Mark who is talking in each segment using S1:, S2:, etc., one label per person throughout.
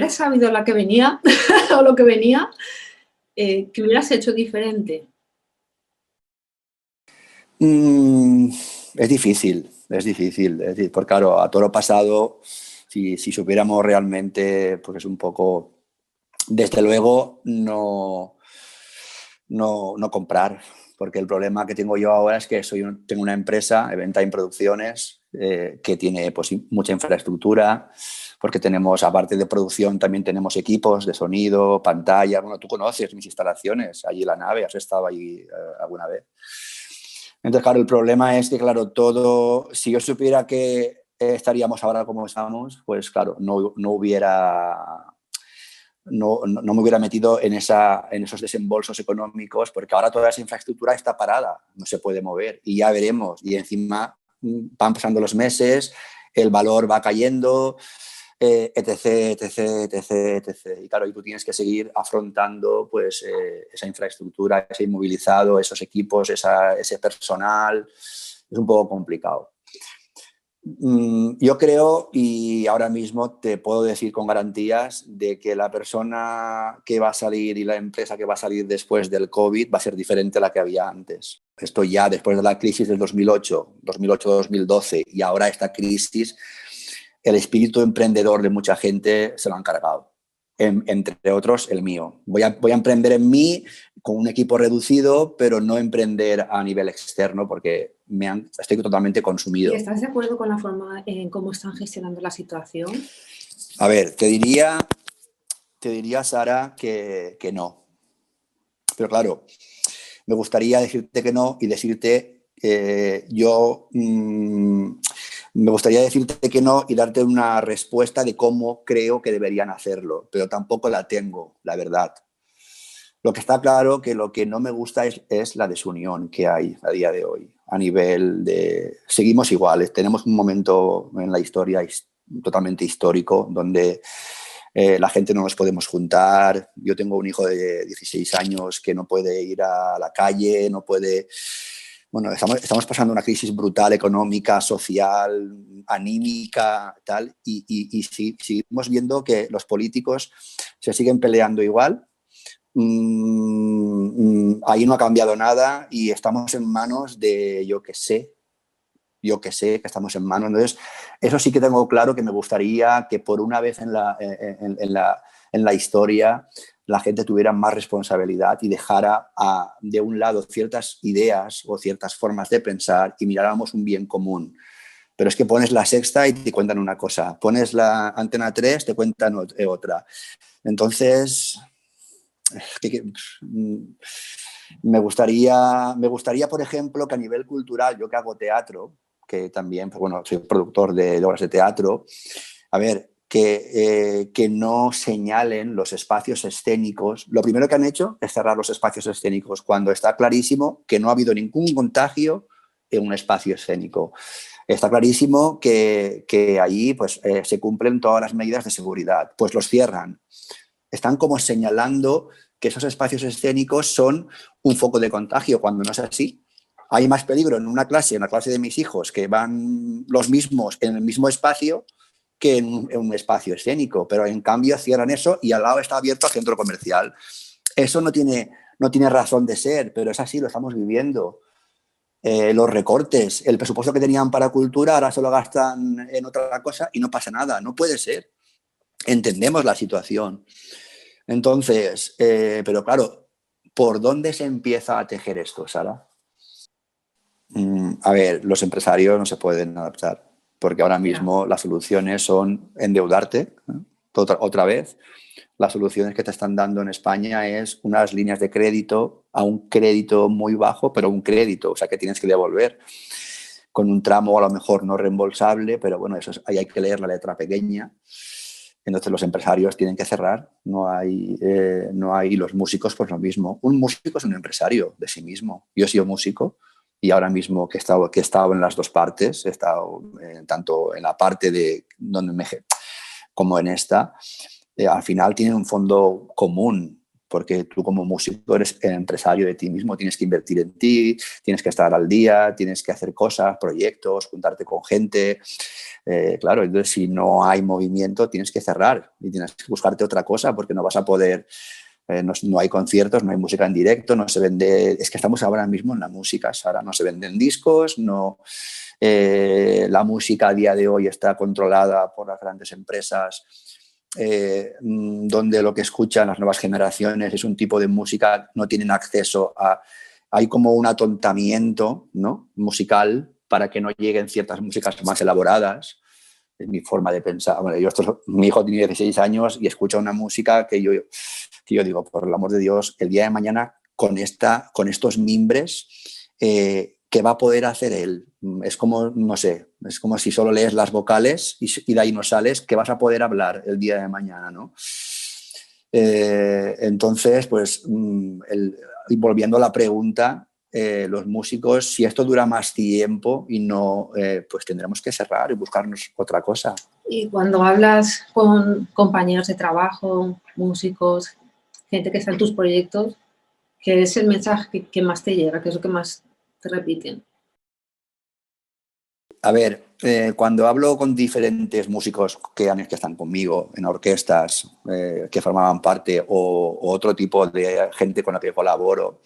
S1: hubieras sabido la que venía o lo que venía, ¿qué hubieras hecho diferente?
S2: Es difícil, es difícil. Es decir, porque claro, a todo lo pasado, si supiéramos realmente, pues es un poco, desde luego, no comprar. Porque el problema que tengo yo ahora es que tengo una empresa, Eventime Producciones, que tiene pues, mucha infraestructura, porque tenemos, aparte de producción, también tenemos equipos de sonido, pantalla. Bueno, tú conoces mis instalaciones, allí en la nave, has estado allí alguna vez. Entonces, claro, el problema es que, claro, todo, si yo supiera que estaríamos ahora como estamos, pues claro, no me hubiera metido en esos desembolsos económicos, porque ahora toda esa infraestructura está parada, no se puede mover y ya veremos. Y encima van pasando los meses, el valor va cayendo, etc, etc, etc, etc. Y claro, y tú tienes que seguir afrontando pues, esa infraestructura, ese inmovilizado, esos equipos, ese personal. Es un poco complicado. Yo creo, y ahora mismo te puedo decir con garantías, de que la persona que va a salir y la empresa que va a salir después del COVID va a ser diferente a la que había antes. Esto ya después de la crisis del 2008-2012 y ahora esta crisis, el espíritu emprendedor de mucha gente se lo han cargado. Entre otros, el mío. Voy a emprender en mí con un equipo reducido, pero no emprender a nivel externo porque estoy totalmente consumido.
S1: ¿Y estás de acuerdo con la forma en cómo están gestionando la situación?
S2: A ver, te diría Sara, que no. Pero claro, me gustaría decirte que no y decirte me gustaría decirte que no y darte una respuesta de cómo creo que deberían hacerlo, pero tampoco la tengo, la verdad. Lo que está claro que lo que no me gusta es la desunión que hay a día de hoy. A nivel de... Seguimos iguales. Tenemos un momento en la historia totalmente histórico donde la gente no nos podemos juntar. Yo tengo un hijo de 16 años que no puede ir a la calle, no puede... Bueno, estamos pasando una crisis brutal económica, social, anímica, tal, y seguimos viendo que los políticos se siguen peleando igual. Ahí no ha cambiado nada y estamos en manos de yo que sé que estamos en manos. Entonces, eso sí que tengo claro que me gustaría que por una vez en la historia la gente tuviera más responsabilidad y dejara de un lado ciertas ideas o ciertas formas de pensar y miráramos un bien común. Pero es que pones La Sexta y te cuentan una cosa, pones la Antena 3, te cuentan otra. Entonces... Me gustaría, por ejemplo, que a nivel cultural, yo que hago teatro, que también, pues bueno, soy productor de obras de teatro, a ver, que no señalen los espacios escénicos. Lo primero que han hecho es cerrar los espacios escénicos cuando está clarísimo que no ha habido ningún contagio en un espacio escénico. Está clarísimo que allí pues, se cumplen todas las medidas de seguridad. Pues los cierran. Están como señalando que esos espacios escénicos son un foco de contagio, cuando no es así. Hay más peligro en una clase, en la clase de mis hijos, que van los mismos en el mismo espacio que en un espacio escénico, pero en cambio cierran eso y al lado está abierto el centro comercial. Eso no tiene razón de ser, pero es así, lo estamos viviendo. Los recortes, el presupuesto que tenían para cultura ahora se lo gastan en otra cosa y no pasa nada, no puede ser. Entendemos la situación. Entonces, pero claro, ¿por dónde se empieza a tejer esto, Sara? A ver, los empresarios no se pueden adaptar, porque ahora mismo las soluciones son endeudarte, ¿no? Otra vez. Las soluciones que te están dando en España es unas líneas de crédito a un crédito muy bajo, pero un crédito, o sea que tienes que devolver con un tramo a lo mejor no reembolsable, pero bueno, ahí hay que leer la letra pequeña. Entonces los empresarios tienen que cerrar, no hay los músicos pues lo mismo. Un músico es un empresario de sí mismo. Yo he sido músico y ahora mismo que he estado en las dos partes, he estado tanto en la parte de donde como en esta, al final tienen un fondo común porque tú como músico eres empresario de ti mismo, tienes que invertir en ti, tienes que estar al día, tienes que hacer cosas, proyectos, juntarte con gente. Claro, entonces si no hay movimiento tienes que cerrar y tienes que buscarte otra cosa porque no vas a poder, no hay conciertos, no hay música en directo, no se vende, es que estamos ahora mismo en la música, ahora no se venden discos, no, la música a día de hoy está controlada por las grandes empresas, donde lo que escuchan las nuevas generaciones es un tipo de música, no tienen acceso a... Hay como un atontamiento, ¿no?, musical para que no lleguen ciertas músicas más elaboradas. Es mi forma de pensar. Bueno, mi hijo tiene 16 años y escucha una música que yo digo, por el amor de Dios, el día de mañana con estos mimbres, ¿qué va a poder hacer él? Es como, no sé, es como si solo lees las vocales y de ahí no sales, ¿qué vas a poder hablar el día de mañana, ¿no? Entonces, pues, y volviendo a la pregunta, los músicos, si esto dura más tiempo y no, pues tendremos que cerrar y buscarnos otra cosa.
S1: Y cuando hablas con compañeros de trabajo, músicos, gente que está en tus proyectos, ¿qué es el mensaje que más te llega? ¿Qué es lo que más te repiten?
S2: A ver, cuando hablo con diferentes músicos que están conmigo en orquestas, que formaban parte, o otro tipo de gente con la que colaboro,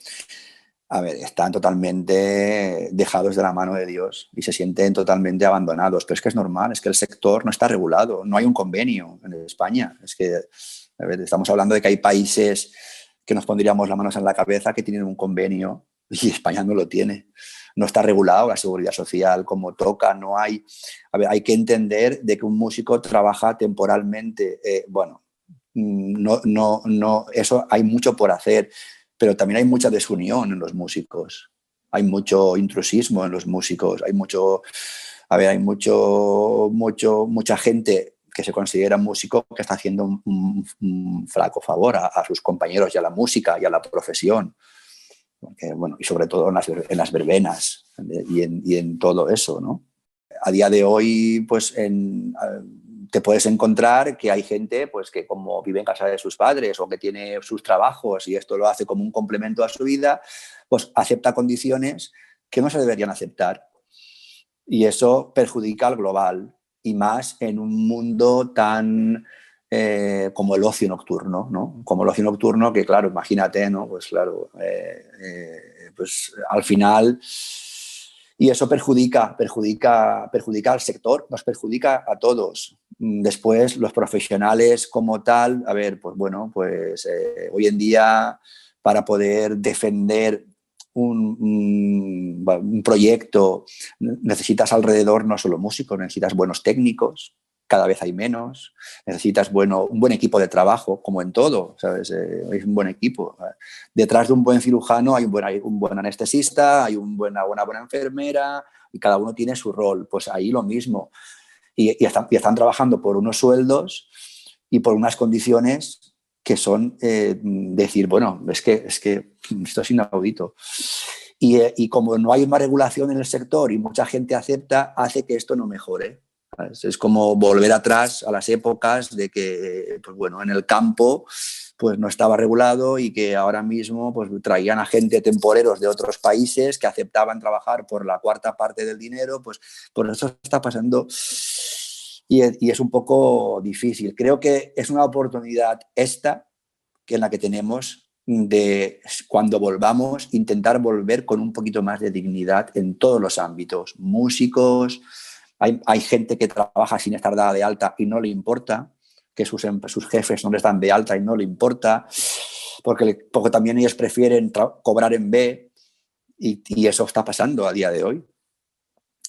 S2: a ver, están totalmente dejados de la mano de Dios y se sienten totalmente abandonados. Pero es que es normal, es que el sector no está regulado, no hay un convenio en España. Es que, a ver, estamos hablando de que hay países que nos pondríamos las manos en la cabeza que tienen un convenio y España no lo tiene. No está regulado la seguridad social como toca, no hay... A ver, hay que entender de que un músico trabaja temporalmente. Bueno, no, eso hay mucho por hacer, pero también hay mucha desunión en los músicos. Hay mucho intrusismo en los músicos, hay mucho... A ver, hay mucha gente que se considera músico que está haciendo un flaco favor a sus compañeros y a la música y a la profesión. Porque, bueno, y sobre todo en las verbenas y en todo eso, ¿no? A día de hoy, pues te puedes encontrar que hay gente pues, que como vive en casa de sus padres o que tiene sus trabajos y esto lo hace como un complemento a su vida, pues acepta condiciones que no se deberían aceptar. Y eso perjudica al global y más en un mundo tan como el ocio nocturno, ¿no? Como el ocio nocturno que, claro, imagínate, ¿no? Pues claro, pues al final... Y eso perjudica al sector, nos perjudica a todos. Después, los profesionales como tal, a ver, pues bueno, pues hoy en día para poder defender un proyecto necesitas alrededor no solo músicos, necesitas buenos técnicos, cada vez hay menos, necesitas un buen equipo de trabajo, como en todo, ¿sabes? Es un buen equipo. Detrás de un buen cirujano hay un buen anestesista, hay una buena enfermera y cada uno tiene su rol. Pues ahí lo mismo. Y están trabajando por unos sueldos y por unas condiciones que son decir, bueno, es que esto es inaudito. Y como no hay una regulación en el sector y mucha gente acepta, hace que esto no mejore. Es como volver atrás a las épocas de que, pues bueno, en el campo pues no estaba regulado y que ahora mismo pues traían a gente temporeros de otros países que aceptaban trabajar por la cuarta parte del dinero, pues por eso está pasando y es un poco difícil. Creo que es una oportunidad esta que en la que tenemos de cuando volvamos intentar volver con un poquito más de dignidad en todos los ámbitos, músicos. Hay gente que trabaja sin estar dada de alta y no le importa, que sus jefes no les dan de alta y no le importa, porque también ellos prefieren cobrar en B y eso está pasando a día de hoy.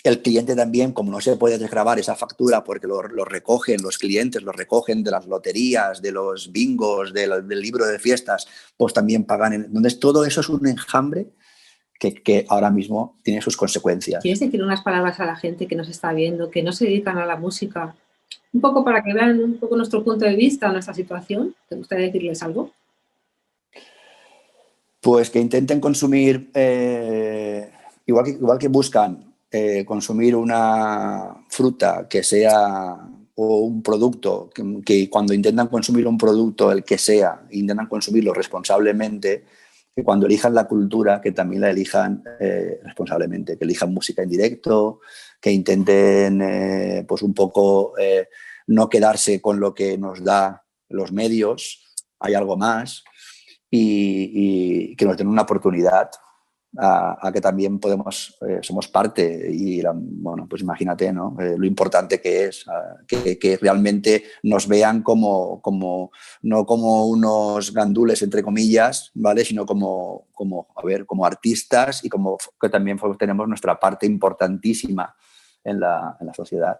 S2: El cliente también, como no se puede desgravar esa factura porque lo recogen los clientes, lo recogen de las loterías, de los bingos, del libro de fiestas, pues también pagan. Entonces todo eso es un enjambre que ahora mismo tiene sus consecuencias.
S1: ¿Quieres decir unas palabras a la gente que nos está viendo, que no se dedican a la música? Un poco para que vean un poco nuestro punto de vista, nuestra situación. ¿Te gustaría decirles algo?
S2: Pues que intenten consumir, igual que buscan consumir una fruta que sea o un producto, que cuando intentan consumir un producto, el que sea, intentan consumirlo responsablemente, que cuando elijan la cultura, que también la elijan responsablemente, que elijan música en directo, que intenten pues un poco no quedarse con lo que nos da los medios, hay algo más, y que nos den una oportunidad a que también somos parte y, bueno, pues imagínate, ¿no? Lo importante que es, que realmente nos vean no como unos gandules, entre comillas, ¿vale? Sino como artistas y como que también tenemos nuestra parte importantísima en la sociedad.